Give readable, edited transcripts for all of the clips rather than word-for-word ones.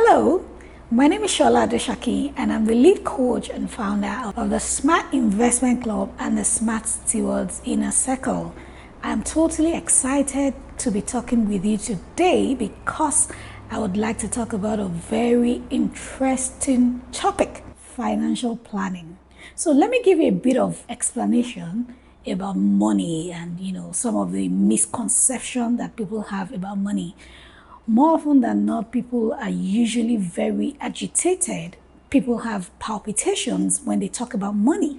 Hello, my name is Shola Adeshaki and I'm the lead coach and founder of the Smart Investment Club and the Smart Stewards Inner Circle. I'm totally excited to be talking with you today because I would like to talk about a very interesting topic, financial planning. So let me give you a bit of explanation about money and some of the misconception that people have about money. More often than not, people are usually very agitated. People have palpitations when they talk about money.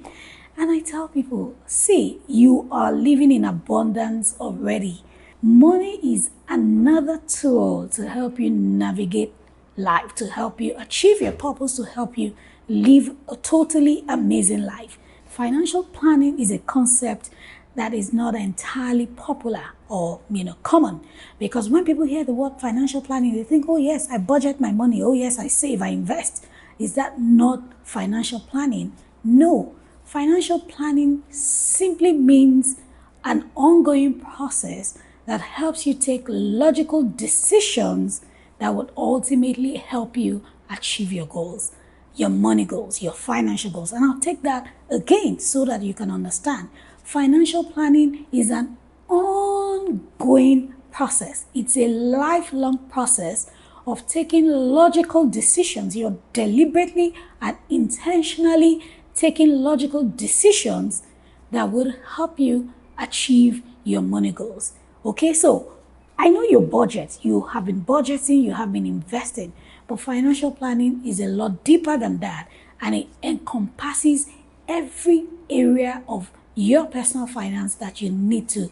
And I tell people, see, you are living in abundance already. Money is another tool to help you navigate life, to help you achieve your purpose, to help you live a totally amazing life. Financial planning is a concept that is not entirely popular or common, because when people hear the word financial planning, they think, oh yes, I budget my money, oh yes, I save, I invest. Is that not financial planning? No. Financial planning simply means an ongoing process that helps you take logical decisions that would ultimately help you achieve your goals, your money goals, your financial goals. And I'll take that again so that you can understand. Financial planning is an ongoing process. It's a lifelong process of taking logical decisions. You're deliberately and intentionally taking logical decisions that would help you achieve your money goals. Okay, so I know your budget. You have been budgeting, you have been investing, but financial planning is a lot deeper than that, and it encompasses every area of your personal finance that you need to,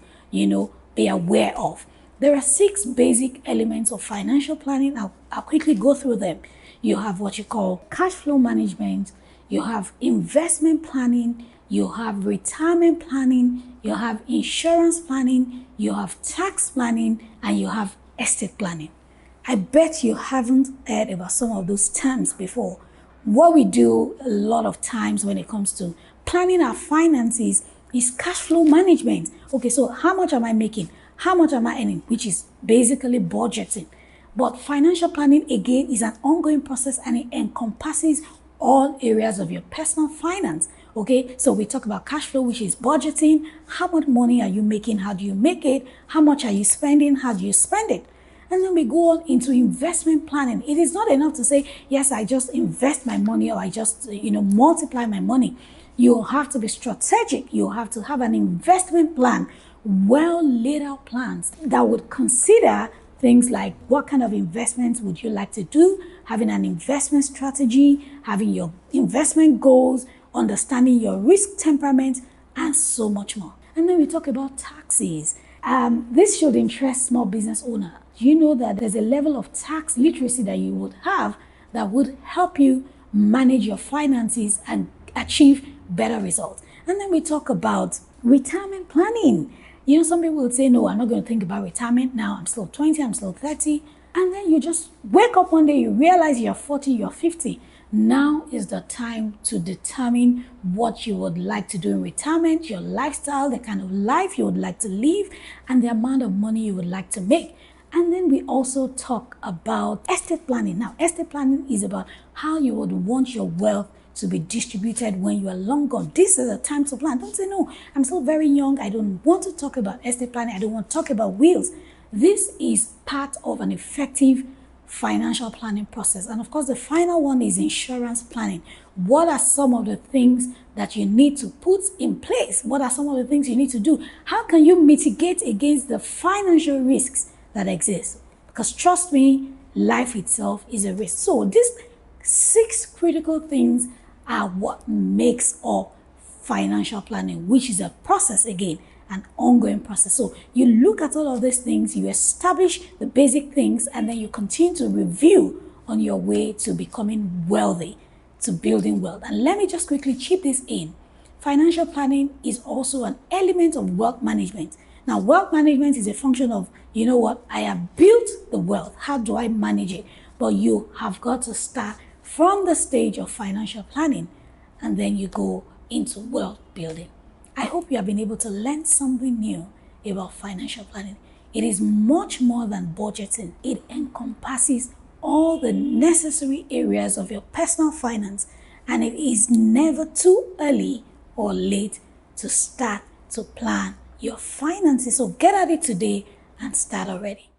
be aware of. There are 6 basic elements of financial planning. I'll quickly go through them. You have what you call cash flow management, you have investment planning, you have retirement planning, you have insurance planning, you have tax planning, and you have estate planning. I bet you haven't heard about some of those terms before. What we do a lot of times when it comes to planning our finances is cash flow management. Okay, so how much am I making? How much am I earning? Which is basically budgeting. But financial planning, again, is an ongoing process, and it encompasses all areas of your personal finance. Okay, so we talk about cash flow, which is budgeting. How much money are you making? How do you make it? How much are you spending? How do you spend it? And then we go on into investment planning. It is not enough to say, yes, I just invest my money, or I just, multiply my money. You have to be strategic. You have to have an investment plan, well laid out plans that would consider things like what kind of investments would you like to do, having an investment strategy, having your investment goals, understanding your risk temperament, and so much more. And then we talk about taxes. This should interest small business owners. You know that there's a level of tax literacy that you would have that would help you manage your finances and achieve better results. And then we talk about retirement planning. Some people would say, no, I'm not going to think about retirement now. I'm still 20, I'm still 30. And then you just wake up one day, you realize you're 40, you're 50. Now is the time to determine what you would like to do in retirement, your lifestyle, the kind of life you would like to live, and the amount of money you would like to make. And then we also talk about estate planning. Now, estate planning is about how you would want your wealth to be distributed when you are long gone. This is the time to plan. Don't say, no, I'm still very young. I don't want to talk about estate planning. I don't want to talk about wills. This is part of an effective financial planning process. And of course, the final one is insurance planning. What are some of the things that you need to put in place? What are some of the things you need to do? How can you mitigate against the financial risks that exist? Because trust me, life itself is a risk. So these 6 critical things are what makes up financial planning, which is a process, again, an ongoing process. So you look at all of these things, you establish the basic things, and then you continue to review on your way to becoming wealthy, to building wealth. And let me just quickly chip this in. Financial planning is also an element of wealth management. Now, wealth management is a function of, I have built the wealth. How do I manage it? But you have got to start from the stage of financial planning, and then you go into wealth building. I hope you have been able to learn something new about financial planning. It is much more than budgeting. It encompasses all the necessary areas of your personal finance, and it is never too early or late to start to plan your finances. So get at it today and start already.